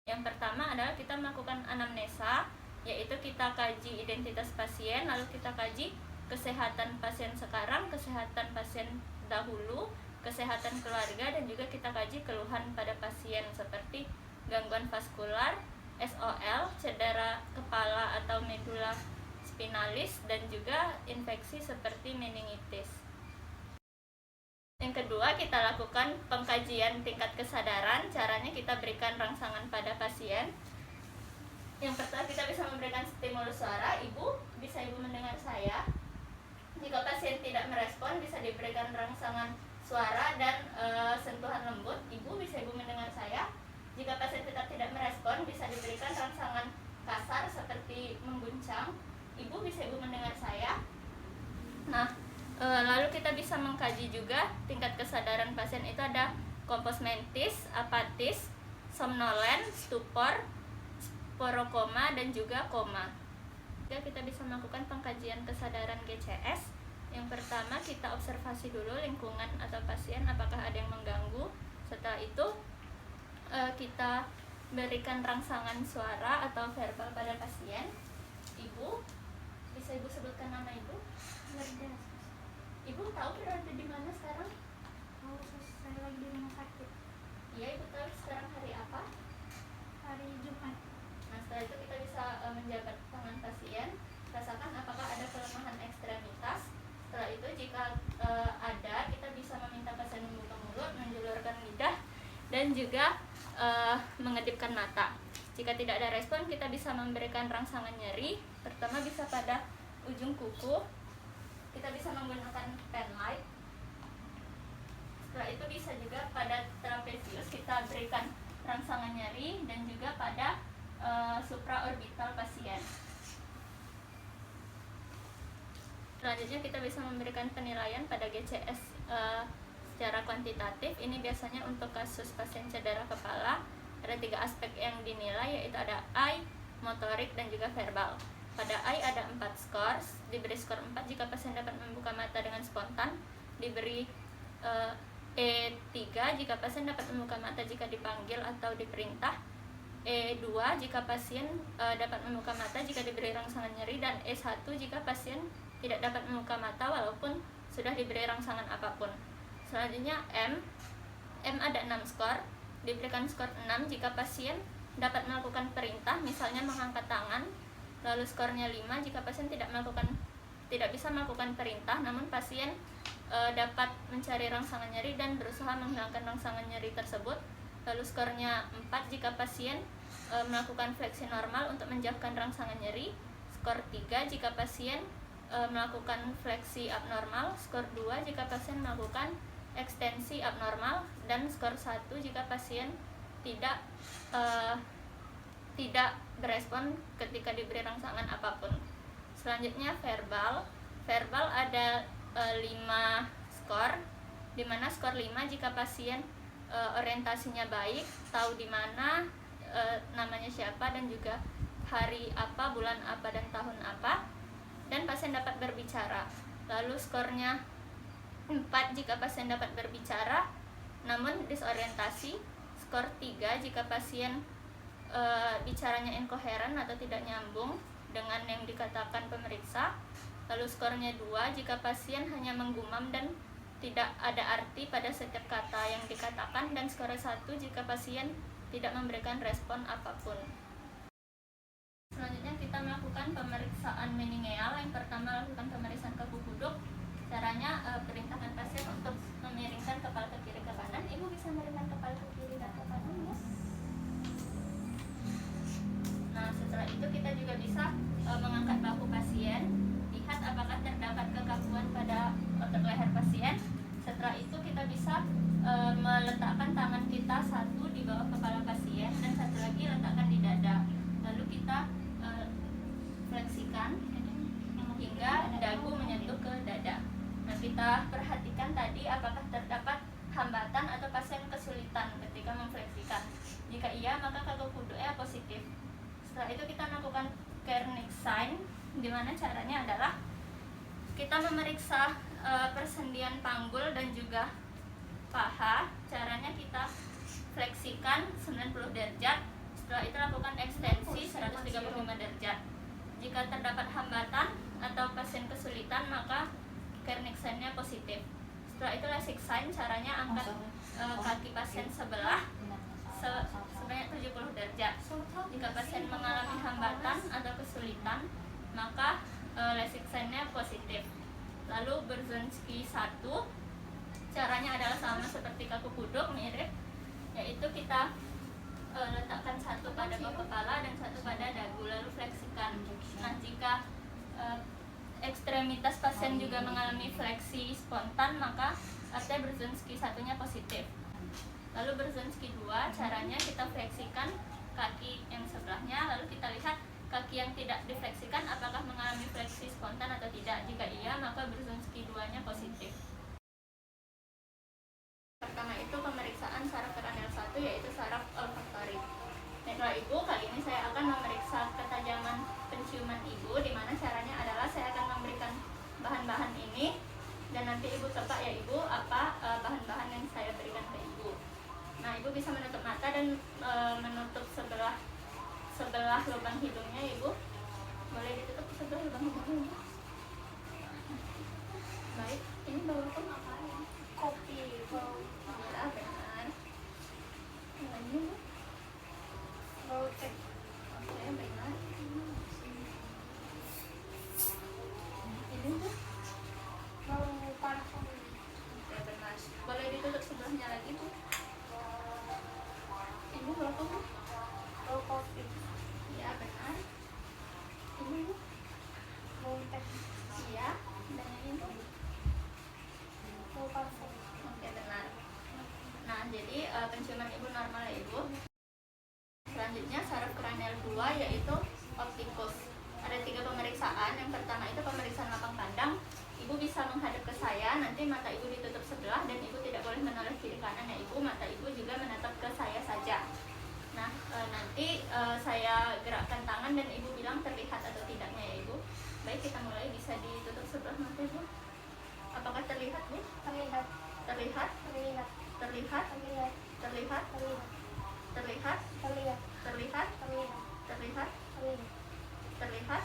Yang pertama adalah kita melakukan anamnesa, yaitu kita kaji identitas pasien, lalu kita kaji kesehatan pasien sekarang, kesehatan pasien dahulu, kesehatan keluarga, dan juga kita kaji keluhan pada pasien seperti gangguan vaskular, SOL, cedera kepala atau medula spinalis, dan juga infeksi seperti meningitis. Yang kedua, kita lakukan pengkajian tingkat kesadaran. Caranya kita berikan rangsangan pada pasien. Yang pertama, kita bisa memberikan stimulus suara. Bisa ibu mendengar saya? Jika pasien tidak merespon, bisa diberikan rangsangan suara dan sentuhan lembut. Bisa ibu mendengar saya? Jika pasien tetap tidak merespon, bisa diberikan rangsangan kasar seperti mengguncang. Bisa ibu mendengar saya? Nah, lalu kita bisa mengkaji juga tingkat kesadaran pasien itu ada kompos mentis, apatis, somnolen, stupor, sporokoma, dan juga koma. Kita bisa melakukan pengkajian kesadaran GCS. Yang pertama, kita observasi dulu lingkungan atau pasien apakah ada yang mengganggu. Setelah itu kita berikan rangsangan suara atau verbal pada pasien. Bisa ibu sebutkan nama ibu? Ibu tahu berada di mana sekarang? Saya lagi di rumah sakit. Iya, ibu tahu sekarang hari apa? Hari Jumat. Nah, setelah itu kita bisa menjabat tangan pasien, rasakan apakah ada kelemahan ekstremitas. Setelah itu jika ada, kita bisa meminta pasien membuka mulut, menjulurkan lidah, dan juga mengedipkan mata. Jika tidak ada respon, kita bisa memberikan rangsangan nyeri. Pertama bisa pada ujung kuku. Kita bisa menggunakan pen light. Setelah itu bisa juga pada trapezius kita berikan rangsangan nyeri, dan juga pada supraorbital pasien. Selanjutnya kita bisa memberikan penilaian pada GCS secara kuantitatif. Ini biasanya untuk kasus pasien cedera kepala. Ada 3 aspek yang dinilai, yaitu ada eye, motorik, dan juga verbal. Pada eye ada 4 skor, diberi skor 4 jika pasien dapat membuka mata dengan spontan, diberi E3 jika pasien dapat membuka mata jika dipanggil atau diperintah, E2 jika pasien dapat membuka mata jika diberi rangsangan nyeri, dan E1 jika pasien tidak dapat membuka mata walaupun sudah diberi rangsangan apapun. Selanjutnya M ada 6 skor, diberikan skor 6 jika pasien dapat melakukan perintah, misalnya mengangkat tangan. Lalu skornya 5 jika pasien tidak bisa melakukan perintah, namun pasien dapat mencari rangsangan nyeri dan berusaha menghilangkan rangsangan nyeri tersebut. Lalu skornya 4 jika pasien melakukan fleksi normal untuk menjauhkan rangsangan nyeri. Skor 3 jika pasien melakukan fleksi abnormal. Skor 2 jika pasien melakukan ekstensi abnormal, dan skor 1 jika pasien tidak berespon ketika diberi rangsangan apapun. Selanjutnya verbal ada 5 skor, di mana skor 5 jika pasien orientasinya baik, tahu di mana, namanya siapa, dan juga hari apa, bulan apa, dan tahun apa, dan pasien dapat berbicara. Lalu skornya 4 jika pasien dapat berbicara namun disorientasi. Skor 3 jika pasien bicaranya inkoheren atau tidak nyambung dengan yang dikatakan pemeriksa. Lalu skornya 2 jika pasien hanya menggumam dan tidak ada arti pada setiap kata yang dikatakan, dan skor 1 jika pasien tidak memberikan respon apapun. Selanjutnya kita melakukan pemeriksaan meningeal. Yang pertama lakukan pemeriksaan kaku kuduk. Caranya perintahkan pasien untuk memiringkan kepala ke kiri ke kanan. Ibu bisa miringkan kepala ke kiri dan ke kanan, ya. Nah, setelah itu kita juga bisa mengangkat bahu pasien, lihat apakah terdapat kekakuan pada otot leher pasien. Setelah itu kita bisa meletakkan tangan kita satu di bawah kepala pasien dan satu lagi letakkan di dada. Lalu kita fleksikan hingga dagu menyentuh ke dada. Nah, kita perhatikan tadi apakah terdapat hambatan atau pasien kesulitan ketika memfleksikan. Jika iya, maka kaku kuduknya positif. Setelah itu kita melakukan Kernig sign, di mana caranya adalah kita memeriksa persendian panggul dan juga paha. Caranya kita fleksikan 90 derajat. Setelah itu lakukan ekstensi 135 derajat. Jika terdapat hambatan atau pasien kesulitan, maka Kerniksennya positif. Setelah itu lasik sign, caranya angkat kaki pasien sebelah sebanyak 70 derajat. Jika pasien mengalami hambatan atau kesulitan, maka lasik sign-nya positif. Lalu Berzonsky 1, caranya adalah sama seperti kaku kuduk, mirip, yaitu kita letakkan satu pada bawah kepala dan satu pada dagu, lalu fleksikan. Nah, jika ekstremitas pasien juga mengalami fleksi spontan, maka artinya Berzonsky 1-nya positif. Lalu Berzonsky 2, caranya kita fleksikan kaki yang sebelahnya, lalu kita lihat kaki yang tidak difleksikan apakah mengalami fleksi spontan atau tidak. Jika iya, maka Berzonsky 2-nya positif. Pertama itu pemeriksaan saraf kranial 1, yaitu saraf olfaktorik. Baiklah Ibu, kali ini saya akan memeriksa ketajaman penciuman Ibu, di mana caranya adalah saya akan memberikan bahan-bahan ini dan nanti Ibu tebak ya Ibu apa bahan-bahan yang saya berikan ke Ibu. Nah, Ibu bisa menutup mata dan menutup sebelah lubang hidungnya Ibu. Boleh ditutup sebelah lubang hidungnya. Baik, ini bawa apa? Kopi, bau, Ya, benar. Yang ini Bu. bau teh. Oke, benar. Ini Bu. Bau parfum. Oke, benar. Boleh ditutup sebelahnya lagi Bu. Ini bawa apa Bu? Bau kopi. Ya, benar. Ini Bu. Bau teh. Iya. Dan yang ini Bu. Bau parfum. Oke, benar. Nah, jadi penciuman Ibu normal ya Ibu. Selanjutnya saraf kranial 2, yaitu optikus. Ada 3 pemeriksaan. Yang pertama itu pemeriksaan lapang pandang. Ibu bisa menghadap ke saya, nanti mata Ibu ditutup sebelah dan Ibu tidak boleh menoleh kiri kanan ya Ibu. Mata Ibu juga menatap ke saya saja. Nah, nanti saya gerakkan tangan dan Ibu bilang terlihat atau tidaknya ya Ibu. Baik, kita mulai. Bisa ditutup sebelah mata Ibu. Apakah terlihat Bu? Terlihat. Terlihat? Terlihat. Terlihat? Terlihat. Terlihat? Terlihat. Terlihat? Terlihat. Terlihat? Terlihat. Terlihat? Terlihat. Terlihat?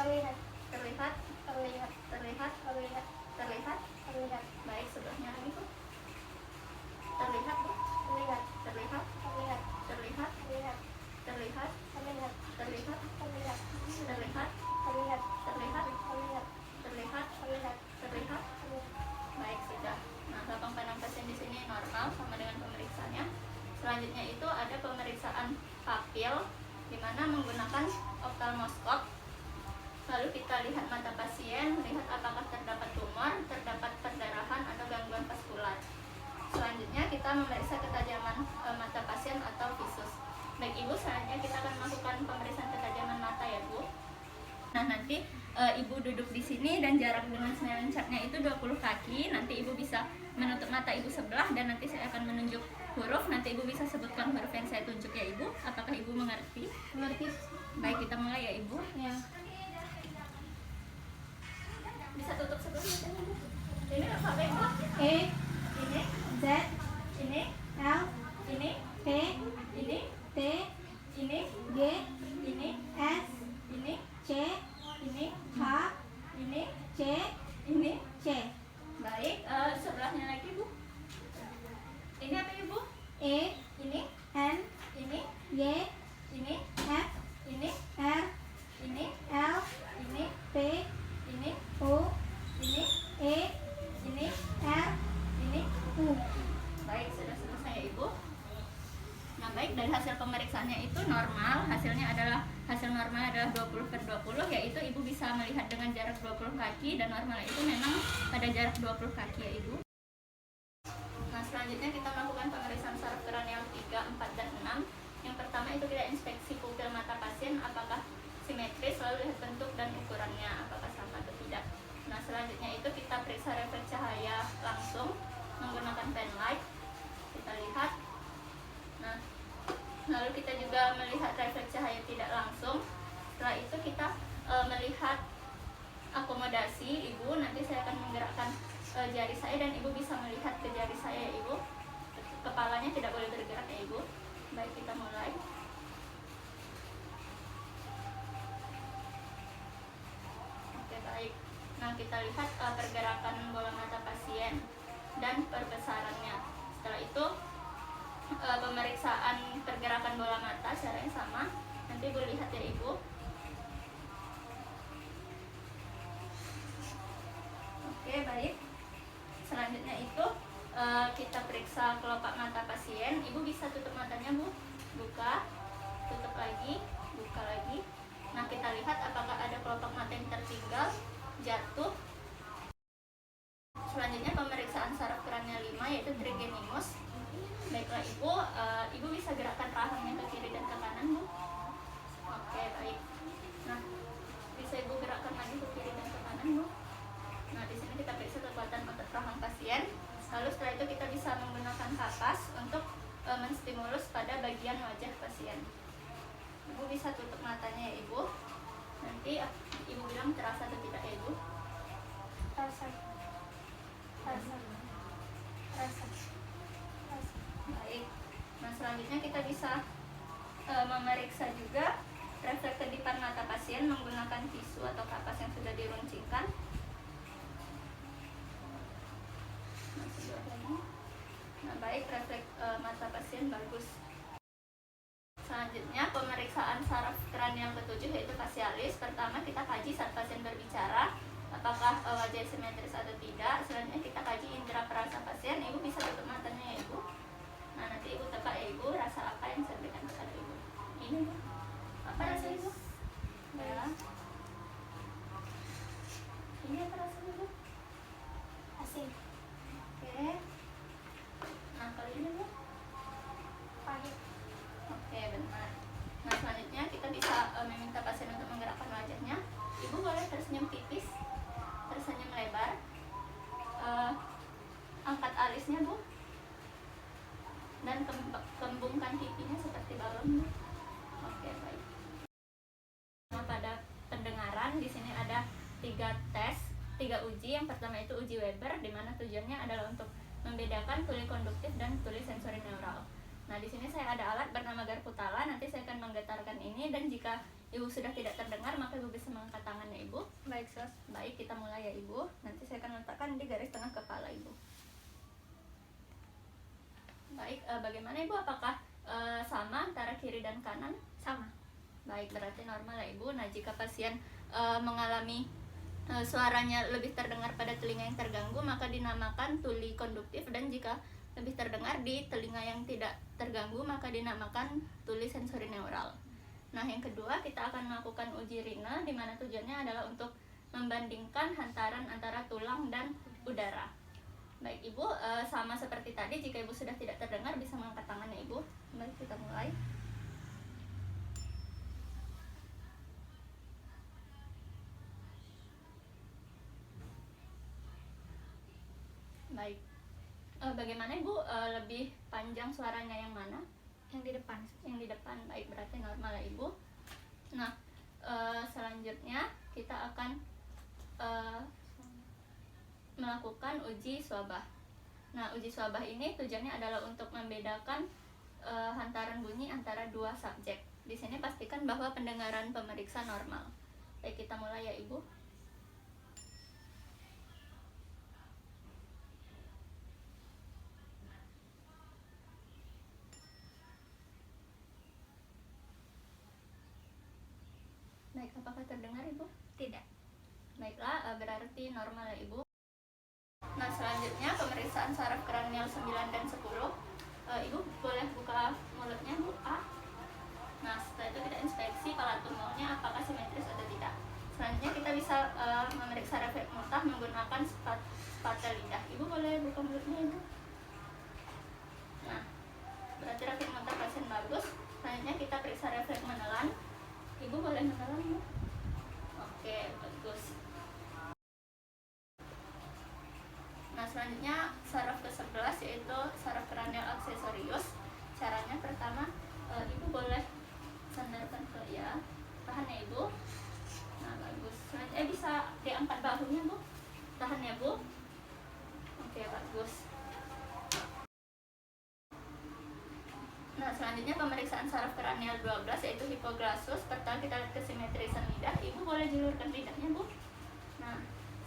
Terlihat. Terlihat? Terlihat. Terlihat? Terlihat. Terlihat? Terlihat. Baik, sebelahnya lagi Bu. Terlihat Bu? Terlihat. Terlihat? Terlihat. Terlihat? Terlihat. Terlihat? Terlihat. Terlihat? Terlihat. Terlihat? Terlihat. Terlihat? Terlihat. Terlihat? Terlihat. Terlihat? Baik, sudah. Nah, lapang pandang pasien di sini normal sama dengan pemeriksaannya. Selanjutnya itu ada pemeriksaan papil, di mana menggunakan oftalmoskop. Lalu kita lihat mata pasien, melihat apakah terdapat tumor, terdapat perdarahan atau gangguan vaskular. Selanjutnya kita memeriksa ketajaman mata pasien atau visus. Baik Ibu, selanjutnya kita akan melakukan pemeriksaan ketajaman mata ya Bu. Nah, nanti Ibu duduk di sini dan jarak dengan snellen chart-nya itu 20 kaki. Nanti Ibu bisa menutup mata Ibu sebelah dan nanti saya akan menunjuk huruf. Nanti Ibu bisa sebutkan huruf yang saya tunjuk ya Ibu. Apakah Ibu mengerti? Mengerti. Baik, kita mulai ya Ibu. Ya. Bisa tutup sebelah matanya Bu. Ini alfabet Bu. E, Ini, Z, ini, L, ini, P, ini, T, ini, G, ini, S, ini, C, ini, H, ini, C, ini. C. Baik, sebelahnya lagi Bu. Ini apa ya Bu? E, Ini, N, ini, Y, ini, F, ini, R, ini, L, ini, P, ini, O, ini, E, ini, R, ini. U. Baik, sudah selesai ya Ibu. Nah, baik, dari hasil pemeriksaannya itu normal. Hasil normal adalah 20/20, yaitu Ibu bisa melihat dengan jarak 20 kaki dan normal itu memang pada jarak 20 kaki ya Ibu. Nah, selanjutnya kita melakukan pemeriksaan saraf kranial 3, 4, dan 6. Yang pertama itu kita inspeksi pupil mata pasien apakah simetris, lalu lihat bentuk dan ukurannya apakah sama atau tidak. Nah, selanjutnya itu kita periksa refleks cahaya langsung menggunakan pen light. Kita lihat. Nah, lalu kita juga melihat refleks cahaya tidak langsung. Setelah itu kita melihat akomodasi Ibu. Nanti saya akan menggerakkan jari saya dan Ibu bisa melihat ke jari saya ya Ibu. Kepalanya tidak boleh bergerak ya Ibu. Baik, kita mulai. Baik. Nah, kita lihat pergerakan bola mata pasien dan perbesarannya. Setelah itu pemeriksaan pergerakan bola mata caranya sama. Nanti Ibu lihat ya Ibu. Oke, baik. Selanjutnya itu kita periksa kelopak mata pasien. Ibu bisa tutup matanya Bu, buka, tutup lagi, buka lagi. Nah, kita lihat apakah ada kelopak mata yang tertinggal, jatuh. Selanjutnya pemeriksaan saraf kranial 5 yaitu trigenimus. Baiklah Ibu, Ibu bisa gerakkan rahangnya ke kiri dan ke kanan Bu. Oke, baik. Nah, bisa Ibu gerakkan lagi ke kiri dan ke kanan Bu. Nah, di sini kita periksa kekuatan otot rahang pasien. Lalu setelah itu kita bisa menggunakan kapas untuk menstimulus pada bagian wajah pasien. Ibu bisa tutup matanya ya Ibu. Nanti Ibu bilang terasa atau tidak ya Ibu. Rasa. Rasa. Rasa. Rasa. Baik. Nah, selanjutnya kita bisa memeriksa juga refleks kedipan mata pasien menggunakan tisu atau kapas yang sudah diruncingkan. Nah, baik, refleks mata pasien bagus. Selanjutnya pemeriksaan saraf kranial ketujuh yaitu facialis. Pertama kita kaji saat pasien berbicara apakah wajah simetris atau tidak. Selanjutnya kita kaji indera perasa pasien. Ibu bisa tutup matanya ya Ibu. Nah, nanti Ibu tebak ya Ibu rasa apa yang saya berikan kepada Ibu. Ini Bu. Apa rasa Ibu? Ya. Ini apa rasanya Bu? Asin. Oke. Nah, kalau ini Bu? Pahit. Oke, benar. Nah, selanjutnya kita bisa meminta pasien untuk menggerakkan wajahnya. Ibu boleh tersenyum tipis, tersenyum lebar. Angkat alisnya Bu, dan kembungkan pipinya seperti balon Bu. Oke, baik. Nah, pada pendengaran di sini ada 3 uji. Yang pertama itu uji Weber, di mana tujuannya adalah untuk membedakan tuli konduktif dan tuli sensori neural. Nah, di sini saya ada alat bernama Garputala. Nanti saya akan menggetarkan ini, dan jika Ibu sudah tidak terdengar, maka Ibu bisa mengangkat tangannya Ibu. Baik, Sos. Baik, kita mulai ya Ibu. Nanti saya akan letakkan di garis tengah kepala Ibu. Baik, bagaimana Ibu? Apakah sama antara kiri dan kanan? Sama. Baik, berarti normal ya Ibu. Nah, jika pasien mengalami suaranya lebih terdengar pada telinga yang terganggu, maka dinamakan tuli konduktif, dan jika lebih terdengar di telinga yang tidak terganggu, maka dinamakan tuli sensori neural. Nah, yang kedua kita akan melakukan uji Rina, di mana tujuannya adalah untuk membandingkan hantaran antara tulang dan udara. Baik Ibu, sama seperti tadi, jika Ibu sudah tidak terdengar bisa mengangkat tangannya Ibu. Baik, kita mulai. Baik. Bagaimana Ibu, lebih panjang suaranya yang mana? Yang di depan. Yang di depan. Baik, berarti normal ya Ibu. Nah, selanjutnya kita akan melakukan uji swabah. Nah, uji swabah ini tujuannya adalah untuk membedakan hantaran bunyi antara dua subjek. Di sini pastikan bahwa pendengaran pemeriksa normal. Baik, kita mulai ya Ibu. Baik, apakah terdengar Ibu? Tidak. Baiklah, berarti normal ya Ibu. Nah, selanjutnya pemeriksaan saraf kranial 9 dan 10. Ibu boleh buka mulutnya Bu. A. Nah, setelah itu kita inspeksi palatum maunya apakah simetris atau tidak. Selanjutnya kita bisa memeriksa refleks muntah menggunakan spatel lidah. Ibu boleh buka mulutnya Ibu. Nah, berarti refleks muntah pasien bagus. Selanjutnya kita periksa refleks menelan. Ibu boleh menelan Bu. Oke, bagus. Nah, selanjutnya saraf ke-11 yaitu saraf kranial aksesorius. Caranya pertama, Ibu boleh sandarkan ke ya. Tahan ya Ibu. Nah, bagus. Selanjutnya bisa diangkat bahunya Bu. Tahan ya Bu. Oke, bagus. Nah, selanjutnya pemeriksaan saraf kranial 12 yaitu hipoglossus. Pertama kita lihat kesimetrisan lidah. Ibu boleh julurkan lidahnya Bu. Nah,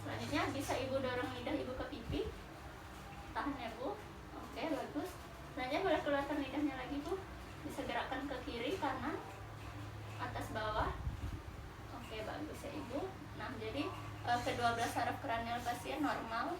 selanjutnya bisa ibu dorong lidah ibu ke pipi. Tahan ya bu. Oke, bagus. Selanjutnya boleh keluarkan lidahnya lagi bu. Bisa gerakkan ke kiri, kanan, atas, bawah. Oke, bagus ya ibu. Nah, jadi kedua belah saraf kranial pasien normal.